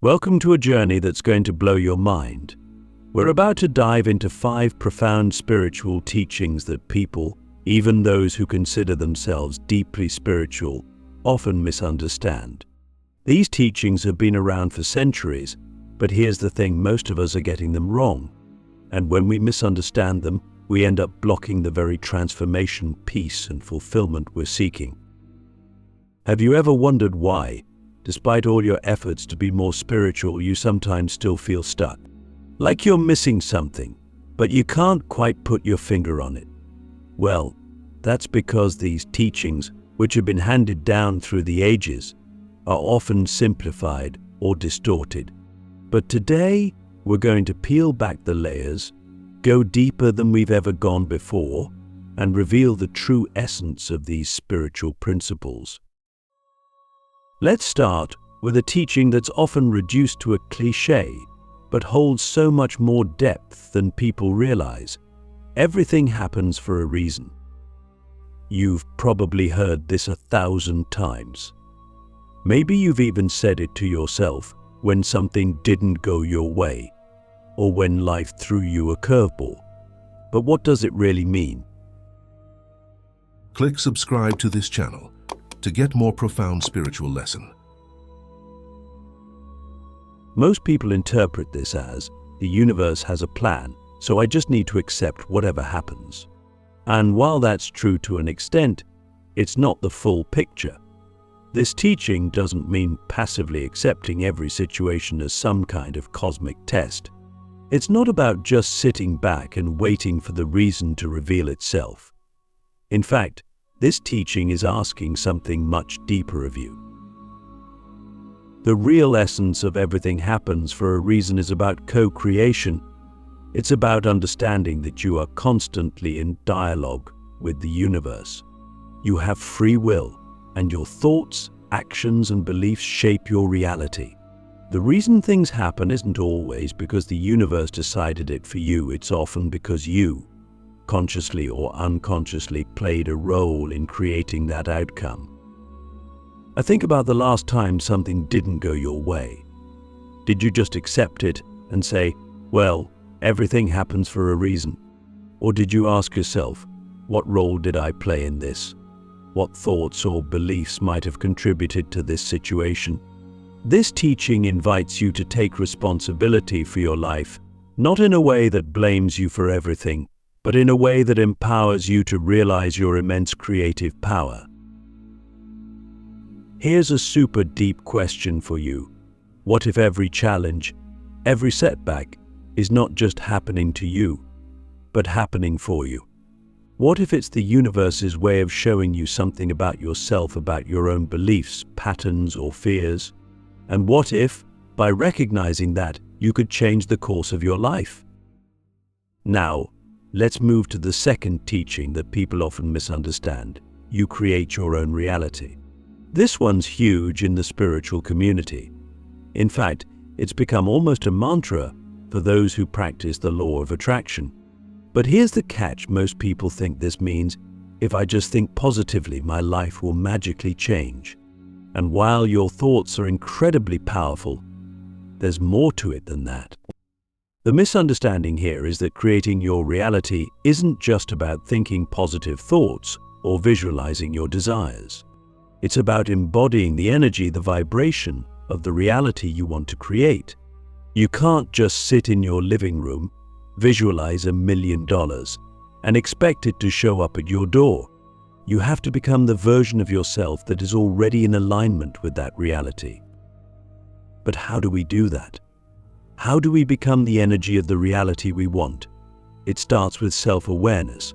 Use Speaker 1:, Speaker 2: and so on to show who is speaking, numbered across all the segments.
Speaker 1: Welcome to a journey that's going to blow your mind. We're about to dive into 5 profound spiritual teachings that people, even those who consider themselves deeply spiritual, often misunderstand. These teachings have been around for centuries, but here's the thing, most of us are getting them wrong. And when we misunderstand them, we end up blocking the very transformation, peace, and fulfillment we're seeking. Have you ever wondered why, despite all your efforts to be more spiritual, you sometimes still feel stuck? Like you're missing something, but you can't quite put your finger on it. Well, that's because these teachings, which have been handed down through the ages, are often simplified or distorted. But today, we're going to peel back the layers, go deeper than we've ever gone before, and reveal the true essence of these spiritual principles. Let's start with a teaching that's often reduced to a cliché, but holds so much more depth than people realize. Everything happens for a reason. You've probably heard this 1,000 times. Maybe you've even said it to yourself when something didn't go your way, or when life threw you a curveball. But what does it really mean?
Speaker 2: Click subscribe to this channel to get more profound spiritual lesson.
Speaker 1: Most people interpret this as, the universe has a plan, so I just need to accept whatever happens. And while that's true to an extent, it's not the full picture. This teaching doesn't mean passively accepting every situation as some kind of cosmic test. It's not about just sitting back and waiting for the reason to reveal itself. In fact, this teaching is asking something much deeper of you. The real essence of everything happens for a reason is about co-creation. It's about understanding that you are constantly in dialogue with the universe. You have free will, and your thoughts, actions, and beliefs shape your reality. The reason things happen isn't always because the universe decided it for you. It's often because you, consciously or unconsciously, played a role in creating that outcome. I think about the last time something didn't go your way. Did you just accept it and say, well, everything happens for a reason? Or did you ask yourself, what role did I play in this? What thoughts or beliefs might have contributed to this situation? This teaching invites you to take responsibility for your life, not in a way that blames you for everything, but in a way that empowers you to realize your immense creative power. Here's a super deep question for you. What if every challenge, every setback, is not just happening to you, but happening for you? What if it's the universe's way of showing you something about yourself, about your own beliefs, patterns, or fears? And what if, by recognizing that, you could change the course of your life? Now, let's move to the second teaching that people often misunderstand. You create your own reality. This one's huge in the spiritual community. In fact, it's become almost a mantra for those who practice the law of attraction. But here's the catch: most people think this means, if I just think positively, my life will magically change. And while your thoughts are incredibly powerful, there's more to it than that. The misunderstanding here is that creating your reality isn't just about thinking positive thoughts or visualizing your desires. It's about embodying the energy, the vibration of the reality you want to create. You can't just sit in your living room, visualize $1 million, and expect it to show up at your door. You have to become the version of yourself that is already in alignment with that reality. But how do we do that? How do we become the energy of the reality we want? It starts with self-awareness.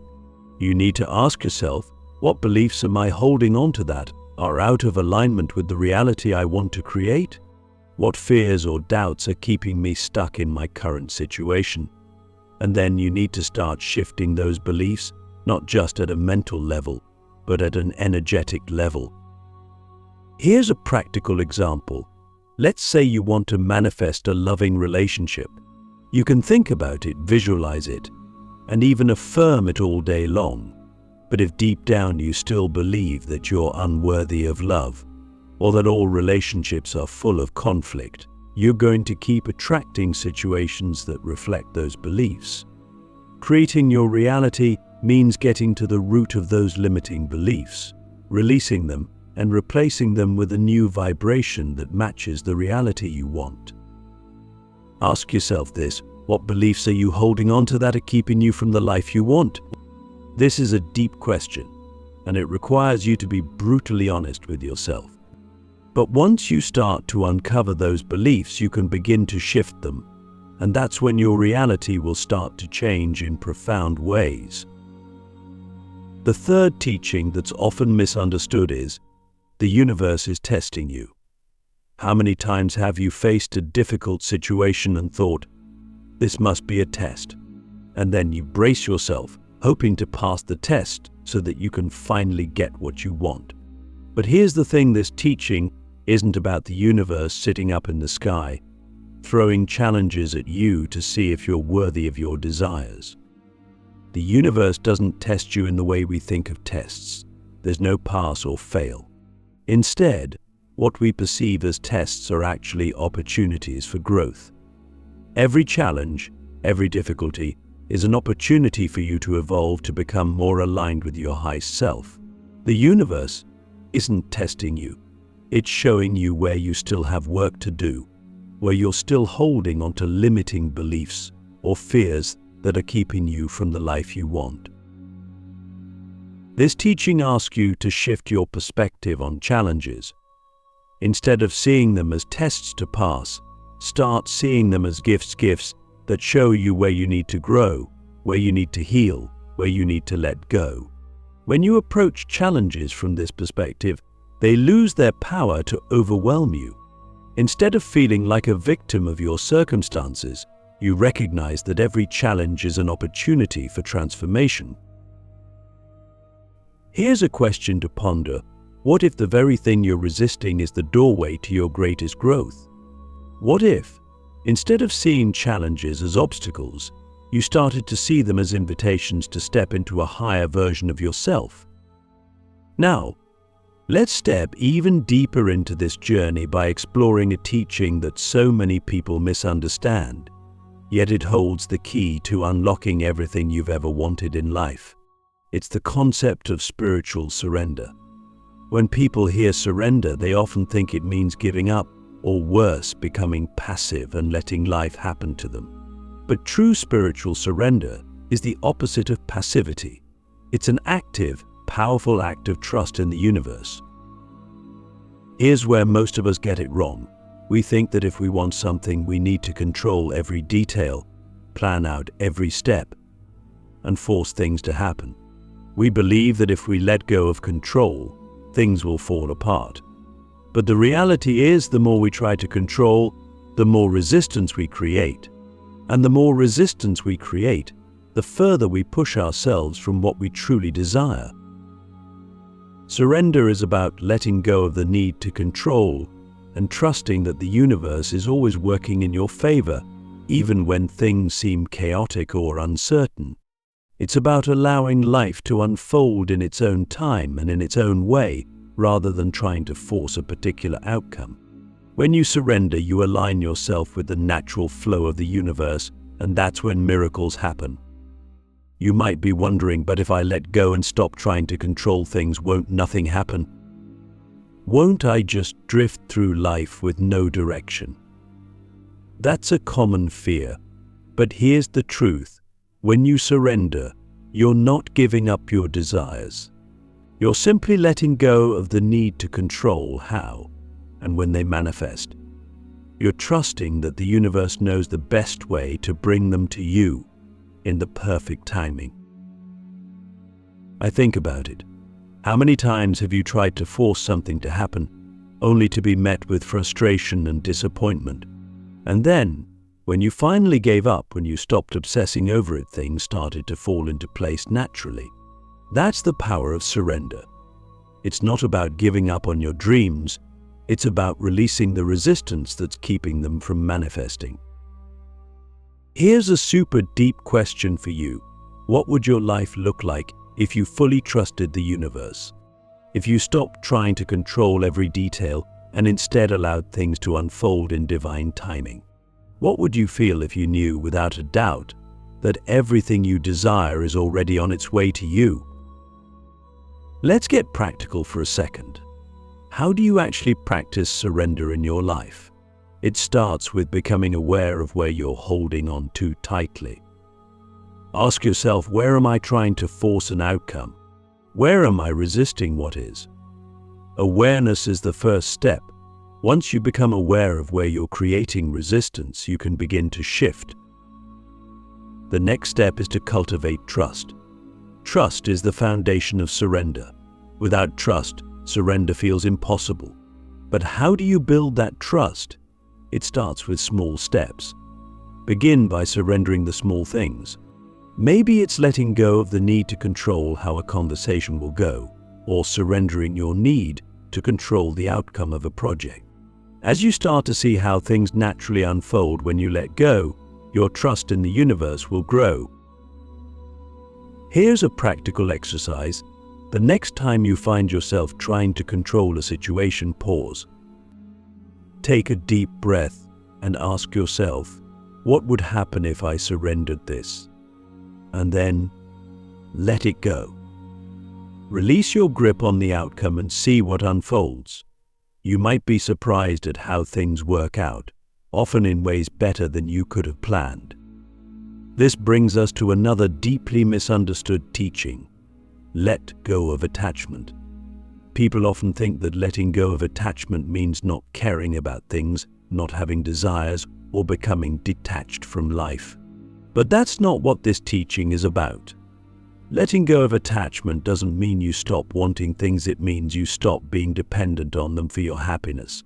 Speaker 1: You need to ask yourself, what beliefs am I holding on to that are out of alignment with the reality I want to create? What fears or doubts are keeping me stuck in my current situation? And then you need to start shifting those beliefs, not just at a mental level, but at an energetic level. Here's a practical example. Let's say you want to manifest a loving relationship. You can think about it, visualize it, and even affirm it all day long. But if deep down you still believe that you're unworthy of love, or that all relationships are full of conflict, you're going to keep attracting situations that reflect those beliefs. Creating your reality means getting to the root of those limiting beliefs, releasing them, and replacing them with a new vibration that matches the reality you want. Ask yourself this: what beliefs are you holding on to that are keeping you from the life you want? This is a deep question, and it requires you to be brutally honest with yourself. But once you start to uncover those beliefs, you can begin to shift them, and that's when your reality will start to change in profound ways. The third teaching that's often misunderstood is, the universe is testing you. How many times have you faced a difficult situation and thought, this must be a test? And then you brace yourself, hoping to pass the test so that you can finally get what you want. But here's the thing: this teaching isn't about the universe sitting up in the sky, throwing challenges at you to see if you're worthy of your desires. The universe doesn't test you in the way we think of tests. There's no pass or fail. Instead, what we perceive as tests are actually opportunities for growth. Every challenge, every difficulty, is an opportunity for you to evolve, to become more aligned with your highest self. The universe isn't testing you. It's showing you where you still have work to do, where you're still holding onto limiting beliefs or fears that are keeping you from the life you want. This teaching asks you to shift your perspective on challenges. Instead of seeing them as tests to pass, start seeing them as gifts that show you where you need to grow, where you need to heal, where you need to let go. When you approach challenges from this perspective, they lose their power to overwhelm you. Instead of feeling like a victim of your circumstances, you recognize that every challenge is an opportunity for transformation. Here's a question to ponder: what if the very thing you're resisting is the doorway to your greatest growth? What if, instead of seeing challenges as obstacles, you started to see them as invitations to step into a higher version of yourself? Now, let's step even deeper into this journey by exploring a teaching that so many people misunderstand, yet it holds the key to unlocking everything you've ever wanted in life. It's the concept of spiritual surrender. When people hear surrender, they often think it means giving up, or worse, becoming passive and letting life happen to them. But true spiritual surrender is the opposite of passivity. It's an active, powerful act of trust in the universe. Here's where most of us get it wrong. We think that if we want something, we need to control every detail, plan out every step, and force things to happen. We believe that if we let go of control, things will fall apart. But the reality is, the more we try to control, the more resistance we create. And the more resistance we create, the further we push ourselves from what we truly desire. Surrender is about letting go of the need to control and trusting that the universe is always working in your favor, even when things seem chaotic or uncertain. It's about allowing life to unfold in its own time and in its own way, rather than trying to force a particular outcome. When you surrender, you align yourself with the natural flow of the universe, and that's when miracles happen. You might be wondering, but if I let go and stop trying to control things, won't nothing happen? Won't I just drift through life with no direction? That's a common fear, but here's the truth. When you surrender, you're not giving up your desires. You're simply letting go of the need to control how and when they manifest. You're trusting that the universe knows the best way to bring them to you in the perfect timing. I think about it. How many times have you tried to force something to happen, only to be met with frustration and disappointment? And then, when you finally gave up, when you stopped obsessing over it, things started to fall into place naturally. That's the power of surrender. It's not about giving up on your dreams. It's about releasing the resistance that's keeping them from manifesting. Here's a super deep question for you. What would your life look like if you fully trusted the universe? If you stopped trying to control every detail and instead allowed things to unfold in divine timing? What would you feel if you knew without a doubt that everything you desire is already on its way to you? Let's get practical for a second. How do you actually practice surrender in your life? It starts with becoming aware of where you're holding on too tightly. Ask yourself, where am I trying to force an outcome? Where am I resisting what is? Awareness is the first step. Once you become aware of where you're creating resistance, you can begin to shift. The next step is to cultivate trust. Trust is the foundation of surrender. Without trust, surrender feels impossible. But how do you build that trust? It starts with small steps. Begin by surrendering the small things. Maybe it's letting go of the need to control how a conversation will go, or surrendering your need to control the outcome of a project. As you start to see how things naturally unfold when you let go, your trust in the universe will grow. Here's a practical exercise. The next time you find yourself trying to control a situation, pause. Take a deep breath and ask yourself, what would happen if I surrendered this? And then let it go. Release your grip on the outcome and see what unfolds. You might be surprised at how things work out, often in ways better than you could have planned. This brings us to another deeply misunderstood teaching: let go of attachment. People often think that letting go of attachment means not caring about things, not having desires, or becoming detached from life. But that's not what this teaching is about. Letting go of attachment doesn't mean you stop wanting things, it means you stop being dependent on them for your happiness.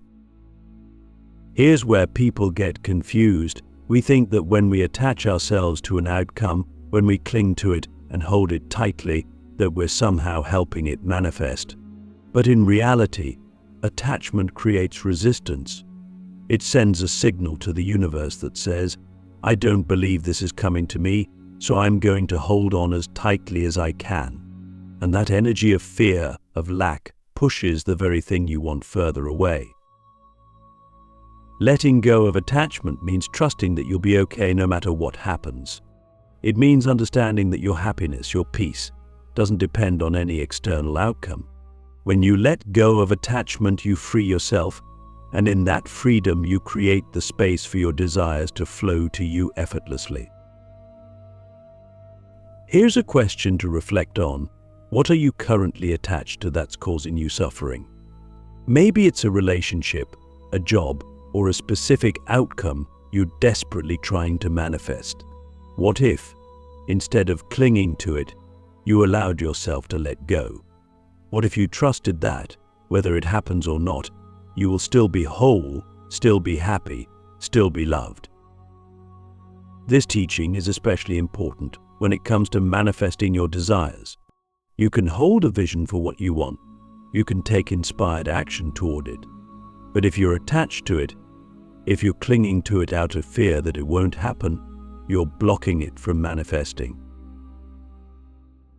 Speaker 1: Here's where people get confused. We think that when we attach ourselves to an outcome, when we cling to it and hold it tightly, that we're somehow helping it manifest. But in reality, attachment creates resistance. It sends a signal to the universe that says, I don't believe this is coming to me, so I'm going to hold on as tightly as I can. And that energy of fear, of lack, pushes the very thing you want further away. Letting go of attachment means trusting that you'll be okay no matter what happens. It means understanding that your happiness, your peace, doesn't depend on any external outcome. When you let go of attachment, you free yourself, and in that freedom you create the space for your desires to flow to you effortlessly. Here's a question to reflect on. What are you currently attached to that's causing you suffering? Maybe it's a relationship, a job, or a specific outcome you're desperately trying to manifest. What if, instead of clinging to it, you allowed yourself to let go? What if you trusted that, whether it happens or not, you will still be whole, still be happy, still be loved? This teaching is especially important when it comes to manifesting your desires. You can hold a vision for what you want. You can take inspired action toward it. But if you're attached to it, if you're clinging to it out of fear that it won't happen, you're blocking it from manifesting.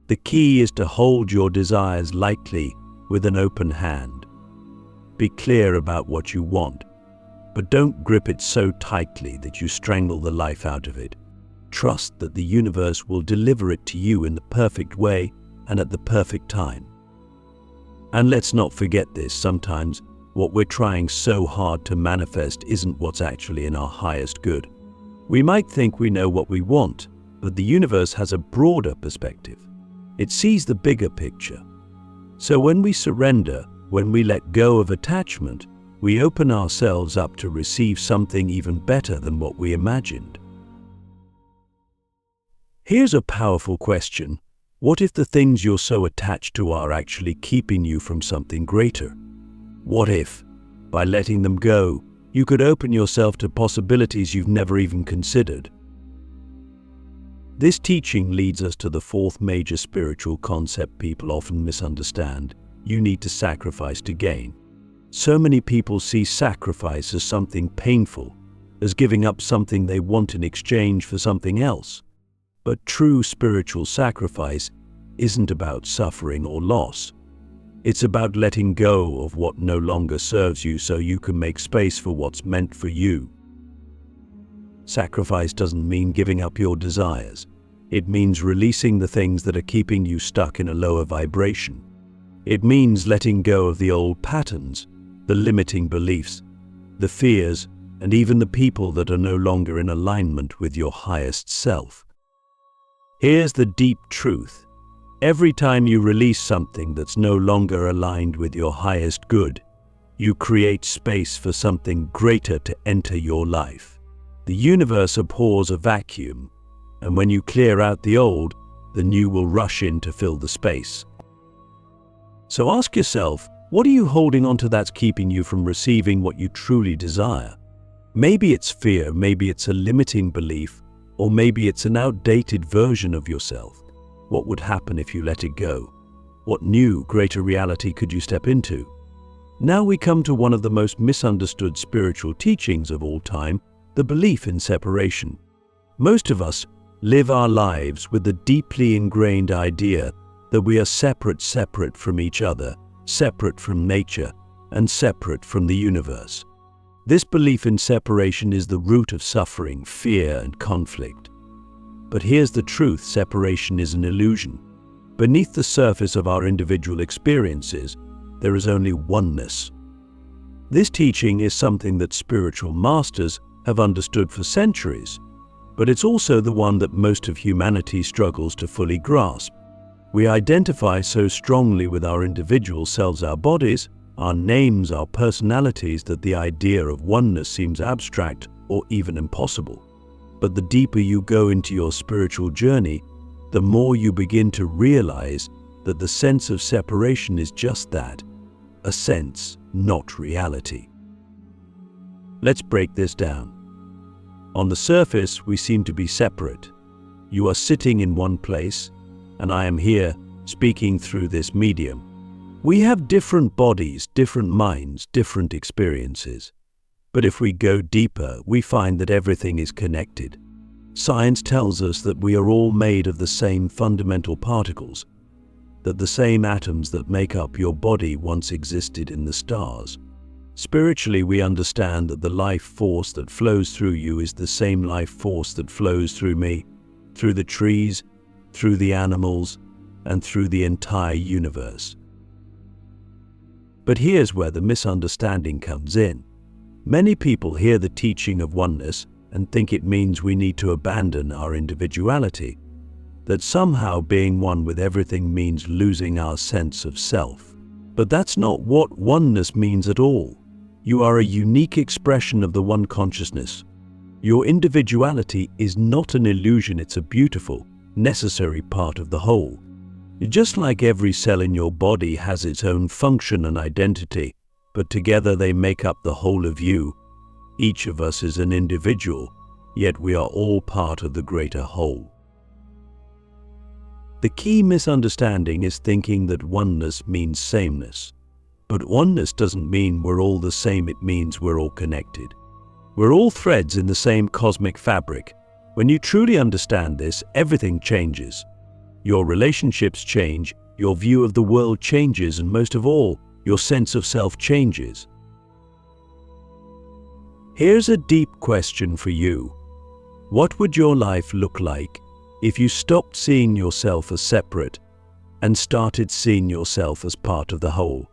Speaker 1: The key is to hold your desires lightly with an open hand. Be clear about what you want, but don't grip it so tightly that you strangle the life out of it. Trust that the universe will deliver it to you in the perfect way and at the perfect time. And let's not forget this, sometimes what we're trying so hard to manifest isn't what's actually in our highest good. We might think we know what we want, but the universe has a broader perspective. It sees the bigger picture. So when we surrender, when we let go of attachment, we open ourselves up to receive something even better than what we imagined. Here's a powerful question. What if the things you're so attached to are actually keeping you from something greater? What if, by letting them go, you could open yourself to possibilities you've never even considered? This teaching leads us to the fourth major spiritual concept people often misunderstand. You need to sacrifice to gain. So many people see sacrifice as something painful, as giving up something they want in exchange for something else. But true spiritual sacrifice isn't about suffering or loss. It's about letting go of what no longer serves you so you can make space for what's meant for you. Sacrifice doesn't mean giving up your desires. It means releasing the things that are keeping you stuck in a lower vibration. It means letting go of the old patterns, the limiting beliefs, the fears, and even the people that are no longer in alignment with your highest self. Here's the deep truth. Every time you release something that's no longer aligned with your highest good, you create space for something greater to enter your life. The universe abhors a vacuum, and when you clear out the old, the new will rush in to fill the space. So ask yourself, what are you holding on to that's keeping you from receiving what you truly desire? Maybe it's fear, maybe it's a limiting belief, or maybe it's an outdated version of yourself. What would happen if you let it go? What new, greater reality could you step into? Now we come to one of the most misunderstood spiritual teachings of all time, the belief in separation. Most of us live our lives with the deeply ingrained idea that we are separate from each other, separate from nature, and separate from the universe. This belief in separation is the root of suffering, fear, and conflict. But here's the truth: separation is an illusion. Beneath the surface of our individual experiences, there is only oneness. This teaching is something that spiritual masters have understood for centuries, but it's also the one that most of humanity struggles to fully grasp. We identify so strongly with our individual selves, our bodies, our names, our personalities, that the idea of oneness seems abstract or even impossible. But the deeper you go into your spiritual journey, the more you begin to realize that the sense of separation is just that, a sense, not reality. Let's break this down. On the surface, we seem to be separate. You are sitting in one place, and I am here, speaking through this medium. We have different bodies, different minds, different experiences. But if we go deeper, we find that everything is connected. Science tells us that we are all made of the same fundamental particles, that the same atoms that make up your body once existed in the stars. Spiritually, we understand that the life force that flows through you is the same life force that flows through me, through the trees, through the animals, and through the entire universe. But here's where the misunderstanding comes in. Many people hear the teaching of oneness and think it means we need to abandon our individuality, that somehow being one with everything means losing our sense of self. But that's not what oneness means at all. You are a unique expression of the one consciousness. Your individuality is not an illusion, it's a beautiful, necessary part of the whole. Just like every cell in your body has its own function and identity, but together they make up the whole of you. Each of us is an individual, yet we are all part of the greater whole. The key misunderstanding is thinking that oneness means sameness. But oneness doesn't mean we're all the same, it means we're all connected. We're all threads in the same cosmic fabric. When you truly understand this, everything changes. Your relationships change, your view of the world changes, and most of all, your sense of self changes. Here's a deep question for you. What would your life look like if you stopped seeing yourself as separate and started seeing yourself as part of the whole?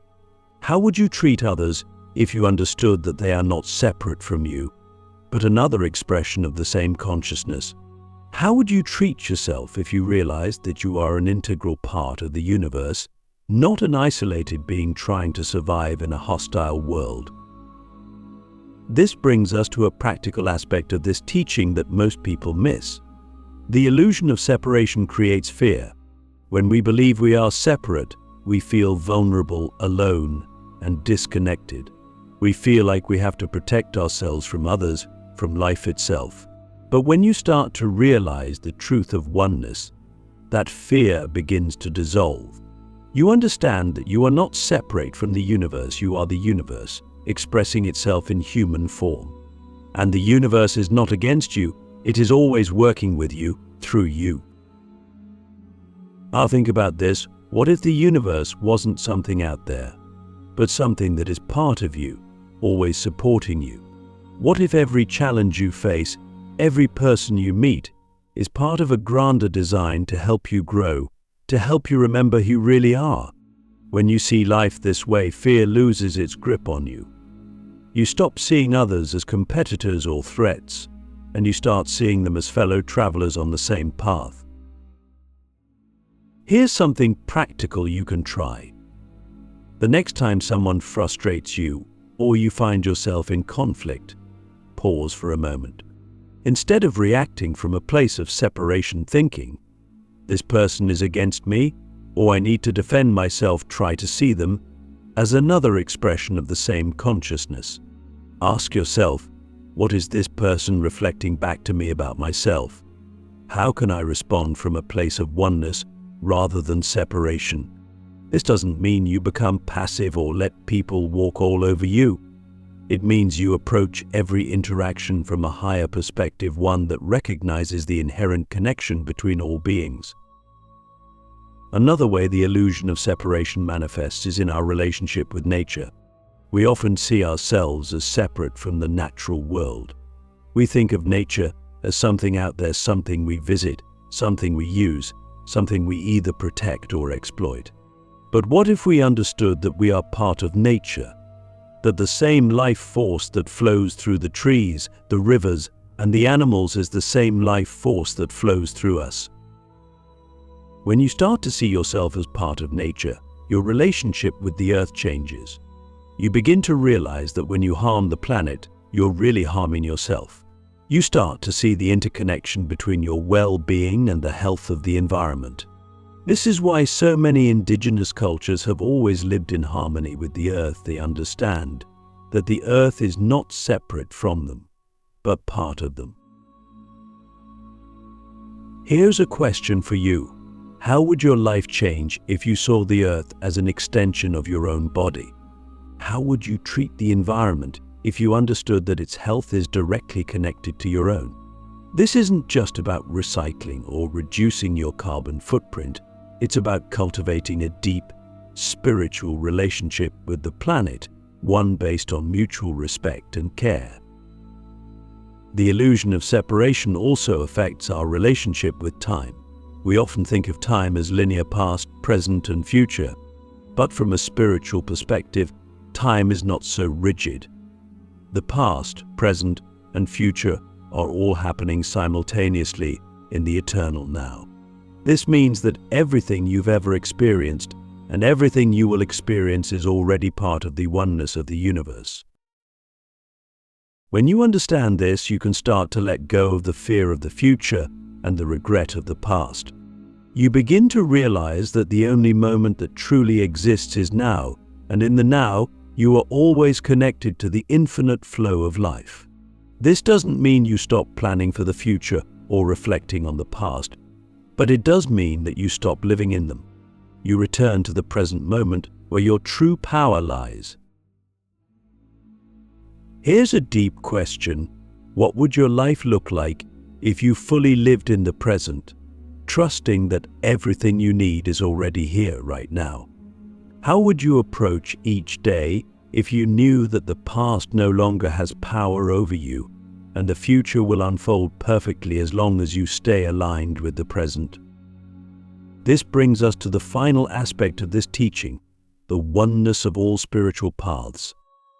Speaker 1: How would you treat others if you understood that they are not separate from you, but another expression of the same consciousness? How would you treat yourself if you realized that you are an integral part of the universe, not an isolated being trying to survive in a hostile world? This brings us to a practical aspect of this teaching that most people miss. The illusion of separation creates fear. When we believe we are separate, we feel vulnerable, alone, and disconnected. We feel like we have to protect ourselves from others, from life itself. But when you start to realize the truth of oneness, that fear begins to dissolve. You understand that you are not separate from the universe, you are the universe, expressing itself in human form. And the universe is not against you, it is always working with you, through you. Now think about this. What if the universe wasn't something out there, but something that is part of you, always supporting you? What if every challenge you face, every person you meet, is part of a grander design to help you grow, to help you remember who you really are? When you see life this way, fear loses its grip on you. You stop seeing others as competitors or threats, and you start seeing them as fellow travelers on the same path. Here's something practical you can try. The next time someone frustrates you, or you find yourself in conflict, pause for a moment. Instead of reacting from a place of separation thinking, "This person is against me," or "I need to defend myself," try to see them as another expression of the same consciousness. Ask yourself, what is this person reflecting back to me about myself? How can I respond from a place of oneness rather than separation? This doesn't mean you become passive or let people walk all over you. It means you approach every interaction from a higher perspective, one that recognizes the inherent connection between all beings. Another way the illusion of separation manifests is in our relationship with nature. We often see ourselves as separate from the natural world. We think of nature as something out there, something we visit, something we use, something we either protect or exploit. But what if we understood that we are part of nature? That the same life force that flows through the trees, the rivers, and the animals is the same life force that flows through us. When you start to see yourself as part of nature, your relationship with the earth changes. You begin to realize that when you harm the planet, you're really harming yourself. You start to see the interconnection between your well-being and the health of the environment. This is why so many indigenous cultures have always lived in harmony with the earth. They understand that the earth is not separate from them, but part of them. Here's a question for you. How would your life change if you saw the earth as an extension of your own body? How would you treat the environment if you understood that its health is directly connected to your own? This isn't just about recycling or reducing your carbon footprint. It's about cultivating a deep, spiritual relationship with the planet, one based on mutual respect and care. The illusion of separation also affects our relationship with time. We often think of time as linear, past, present, and future. But from a spiritual perspective, time is not so rigid. The past, present, and future are all happening simultaneously in the eternal now. This means that everything you've ever experienced and everything you will experience is already part of the oneness of the universe. When you understand this, you can start to let go of the fear of the future and the regret of the past. You begin to realize that the only moment that truly exists is now, and in the now, you are always connected to the infinite flow of life. This doesn't mean you stop planning for the future or reflecting on the past, but it does mean that you stop living in them. You return to the present moment where your true power lies. Here's a deep question. What would your life look like if you fully lived in the present, trusting that everything you need is already here right now? How would you approach each day if you knew that the past no longer has power over you and the future will unfold perfectly as long as you stay aligned with the present? This brings us to the final aspect of this teaching, the oneness of all spiritual paths.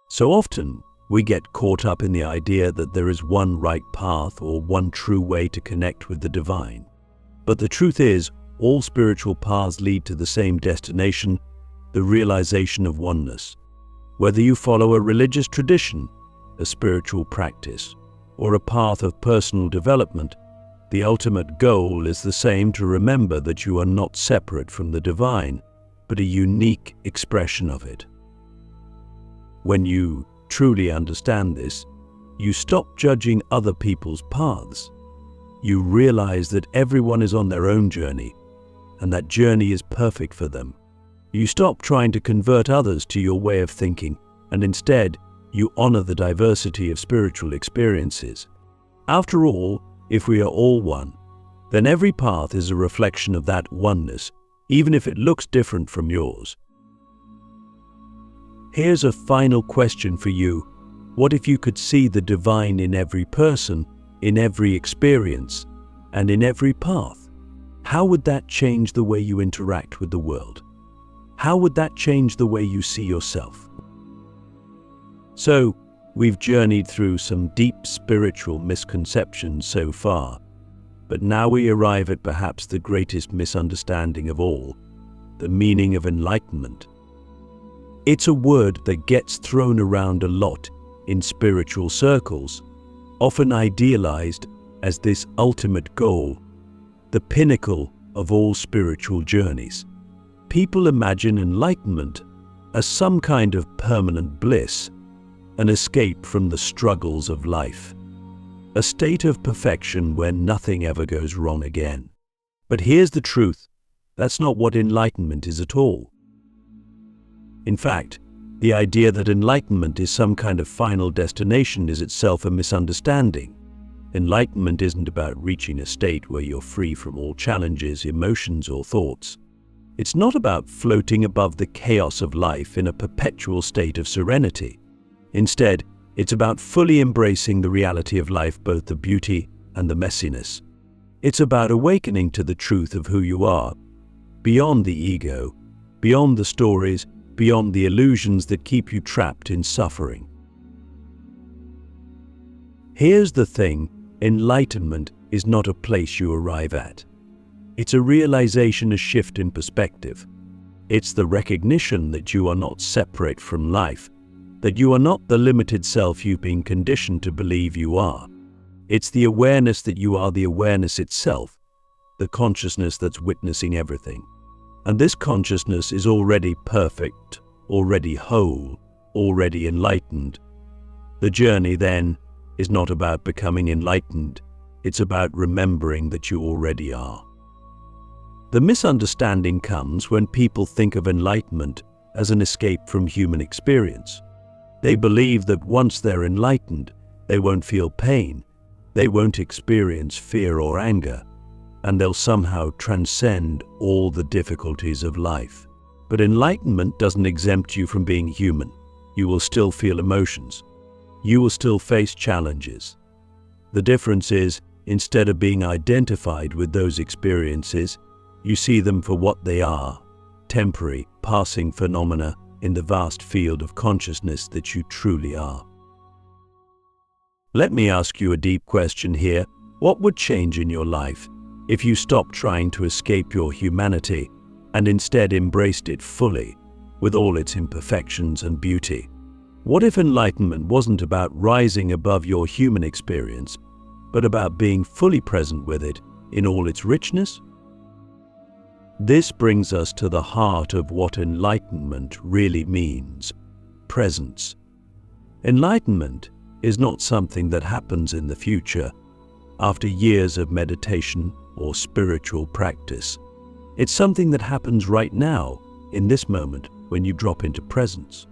Speaker 1: So often, we get caught up in the idea that there is one right path or one true way to connect with the divine. But the truth is, all spiritual paths lead to the same destination, the realization of oneness. Whether you follow a religious tradition, a spiritual practice, or a path of personal development, the ultimate goal is the same: to remember that you are not separate from the divine, but a unique expression of it. When you truly understand this, you stop judging other people's paths. You realize that everyone is on their own journey, and that journey is perfect for them. You stop trying to convert others to your way of thinking, and instead, you honor the diversity of spiritual experiences. After all, if we are all one, then every path is a reflection of that oneness, even if it looks different from yours. Here's a final question for you. What if you could see the divine in every person, in every experience, and in every path? How would that change the way you interact with the world? How would that change the way you see yourself? So, we've journeyed through some deep spiritual misconceptions so far, but now we arrive at perhaps the greatest misunderstanding of all, the meaning of enlightenment. It's a word that gets thrown around a lot in spiritual circles, often idealized as this ultimate goal, the pinnacle of all spiritual journeys. People imagine enlightenment as some kind of permanent bliss, an escape from the struggles of life, a state of perfection where nothing ever goes wrong again. But here's the truth, that's not what enlightenment is at all. In fact, the idea that enlightenment is some kind of final destination is itself a misunderstanding. Enlightenment isn't about reaching a state where you're free from all challenges, emotions, or thoughts. It's not about floating above the chaos of life in a perpetual state of serenity. Instead, it's about fully embracing the reality of life, both the beauty and the messiness. It's about awakening to the truth of who you are, beyond the ego, beyond the stories, beyond the illusions that keep you trapped in suffering. Here's the thing, enlightenment is not a place you arrive at. It's a realization, a shift in perspective. It's the recognition that you are not separate from life, that you are not the limited self you've been conditioned to believe you are. It's the awareness that you are the awareness itself, the consciousness that's witnessing everything. And this consciousness is already perfect, already whole, already enlightened. The journey, then, is not about becoming enlightened. It's about remembering that you already are. The misunderstanding comes when people think of enlightenment as an escape from human experience. They believe that once they're enlightened, they won't feel pain, they won't experience fear or anger, and they'll somehow transcend all the difficulties of life. But enlightenment doesn't exempt you from being human. You will still feel emotions. You will still face challenges. The difference is, instead of being identified with those experiences, you see them for what they are, temporary, passing phenomena in the vast field of consciousness that you truly are. Let me ask you a deep question here. What would change in your life if you stopped trying to escape your humanity and instead embraced it fully, with all its imperfections and beauty? What if enlightenment wasn't about rising above your human experience, but about being fully present with it in all its richness? This brings us to the heart of what enlightenment really means: presence. Enlightenment is not something that happens in the future, after years of meditation or spiritual practice. It's something that happens right now, in this moment, when you drop into presence.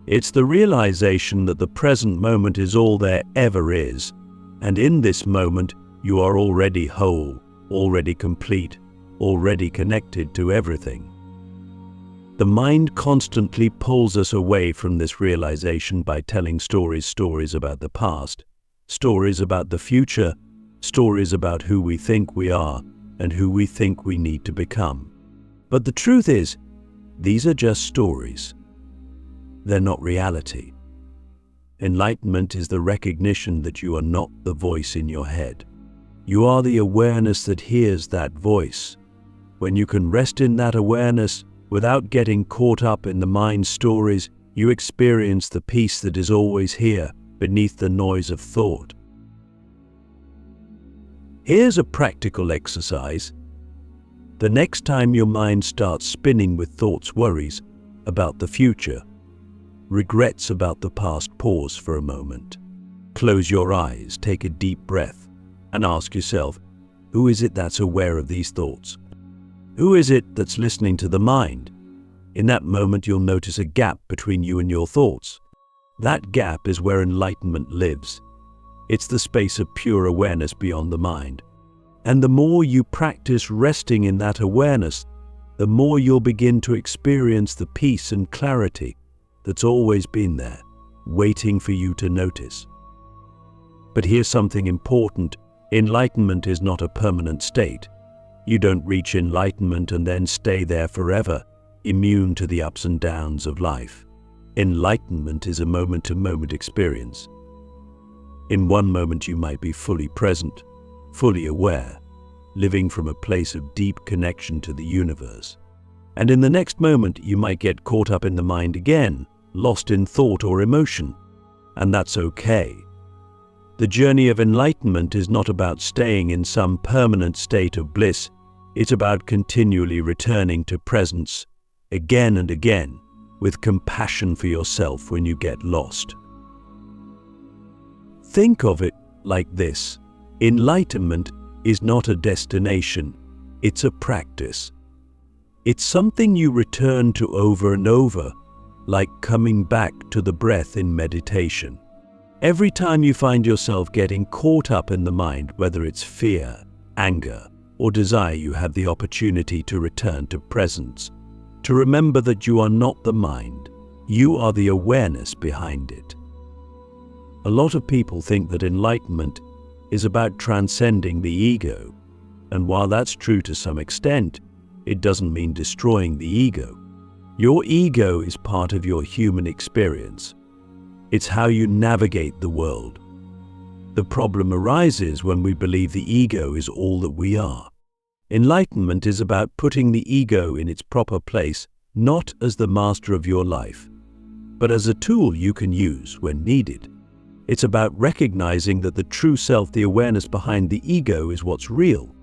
Speaker 1: It's the realization that the present moment is all there ever is, and in this moment, you are already whole, already complete, already connected to everything. The mind constantly pulls us away from this realization by telling stories about the past, stories about the future, stories about who we think we are and who we think we need to become. But the truth is, these are just stories. They're not reality. Enlightenment is the recognition that you are not the voice in your head. You are the awareness that hears that voice. When you can rest in that awareness without getting caught up in the mind's stories, you experience the peace that is always here beneath the noise of thought. Here's a practical exercise. The next time your mind starts spinning with thoughts, worries about the future, regrets about the past, pause for a moment. Close your eyes, take a deep breath, and ask yourself, who is it that's aware of these thoughts? Who is it that's listening to the mind? In that moment, you'll notice a gap between you and your thoughts. That gap is where enlightenment lives. It's the space of pure awareness beyond the mind. And the more you practice resting in that awareness, the more you'll begin to experience the peace and clarity that's always been there, waiting for you to notice. But here's something important. Enlightenment is not a permanent state. You don't reach enlightenment and then stay there forever, immune to the ups and downs of life. Enlightenment is a moment-to-moment experience. In one moment you might be fully present, fully aware, living from a place of deep connection to the universe. And in the next moment you might get caught up in the mind again, lost in thought or emotion. And that's okay. The journey of enlightenment is not about staying in some permanent state of bliss. It's about continually returning to presence, again and again, with compassion for yourself when you get lost. Think of it like this. Enlightenment is not a destination, it's a practice. It's something you return to over and over, like coming back to the breath in meditation. Every time you find yourself getting caught up in the mind, whether it's fear, anger, or desire, you have the opportunity to return to presence, to remember that you are not the mind, you are the awareness behind it. A lot of people think that enlightenment is about transcending the ego, and while that's true to some extent, it doesn't mean destroying the ego. Your ego is part of your human experience. It's how you navigate the world. The problem arises when we believe the ego is all that we are. Enlightenment is about putting the ego in its proper place, not as the master of your life, but as a tool you can use when needed. It's about recognizing that the true self, the awareness behind the ego, is what's real.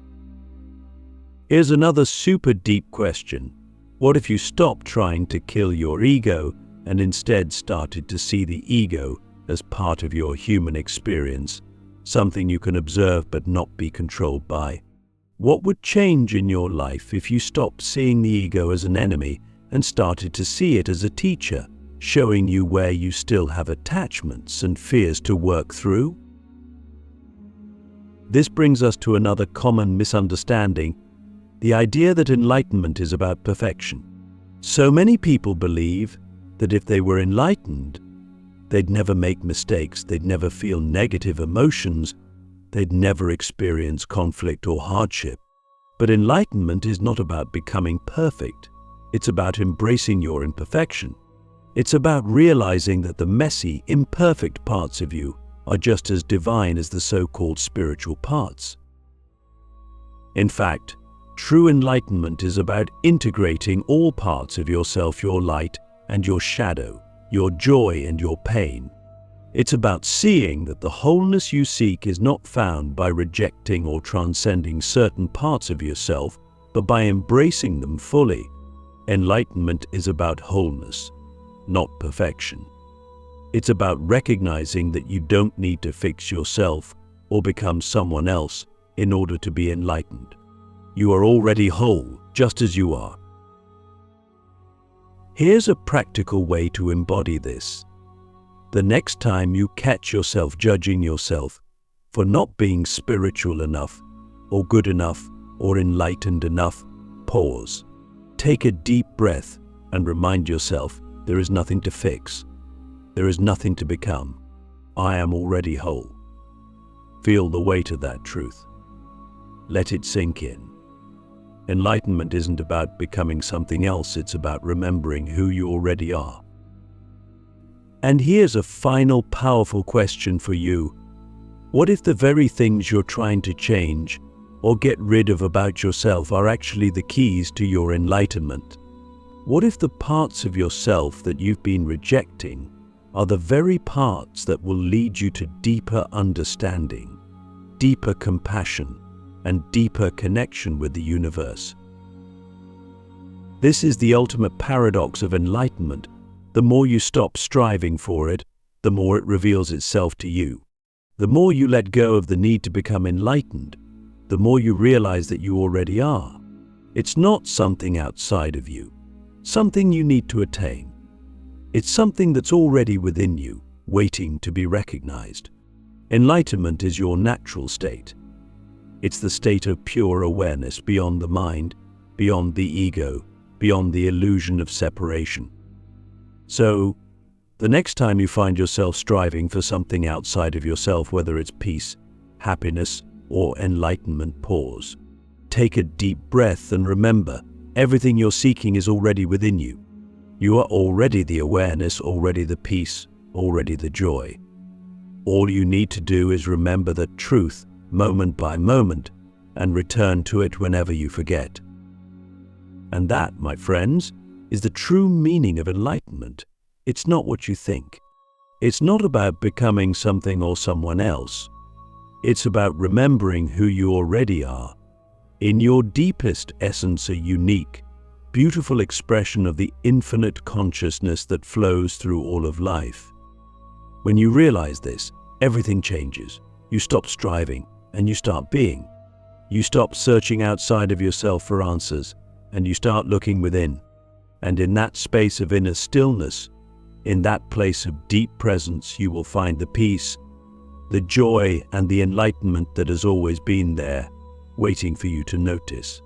Speaker 1: Here's another super deep question. What if you stopped trying to kill your ego and instead started to see the ego as part of your human experience, something you can observe but not be controlled by? What would change in your life if you stopped seeing the ego as an enemy and started to see it as a teacher, showing you where you still have attachments and fears to work through? This brings us to another common misunderstanding, the idea that enlightenment is about perfection. So many people believe that if they were enlightened, they'd never make mistakes, they'd never feel negative emotions, they'd never experience conflict or hardship. But enlightenment is not about becoming perfect. It's about embracing your imperfection. It's about realizing that the messy, imperfect parts of you are just as divine as the so-called spiritual parts. In fact, true enlightenment is about integrating all parts of yourself, your light and your shadow, your joy and your pain. It's about seeing that the wholeness you seek is not found by rejecting or transcending certain parts of yourself, but by embracing them fully. Enlightenment is about wholeness, not perfection. It's about recognizing that you don't need to fix yourself or become someone else in order to be enlightened. You are already whole, just as you are. Here's a practical way to embody this. The next time you catch yourself judging yourself for not being spiritual enough, or good enough, or enlightened enough, pause. Take a deep breath and remind yourself there is nothing to fix. There is nothing to become. I am already whole. Feel the weight of that truth. Let it sink in. Enlightenment isn't about becoming something else, it's about remembering who you already are. And here's a final powerful question for you. What if the very things you're trying to change or get rid of about yourself are actually the keys to your enlightenment? What if the parts of yourself that you've been rejecting are the very parts that will lead you to deeper understanding, deeper compassion, and deeper connection with the universe? This is the ultimate paradox of enlightenment. The more you stop striving for it, the more it reveals itself to you. The more you let go of the need to become enlightened, the more you realize that you already are. It's not something outside of you, something you need to attain. It's something that's already within you, waiting to be recognized. Enlightenment is your natural state. It's the state of pure awareness beyond the mind, beyond the ego, beyond the illusion of separation. So, the next time you find yourself striving for something outside of yourself, whether it's peace, happiness, or enlightenment, pause. Take a deep breath and remember, everything you're seeking is already within you. You are already the awareness, already the peace, already the joy. All you need to do is remember that truth, moment by moment, and return to it whenever you forget. And that, my friends, is the true meaning of enlightenment. It's not what you think. It's not about becoming something or someone else. It's about remembering who you already are. In your deepest essence, a unique, beautiful expression of the infinite consciousness that flows through all of life. When you realize this, everything changes. You stop striving and you start being. You stop searching outside of yourself for answers and you start looking within. And in that space of inner stillness, in that place of deep presence, you will find the peace, the joy, and the enlightenment that has always been there, waiting for you to notice.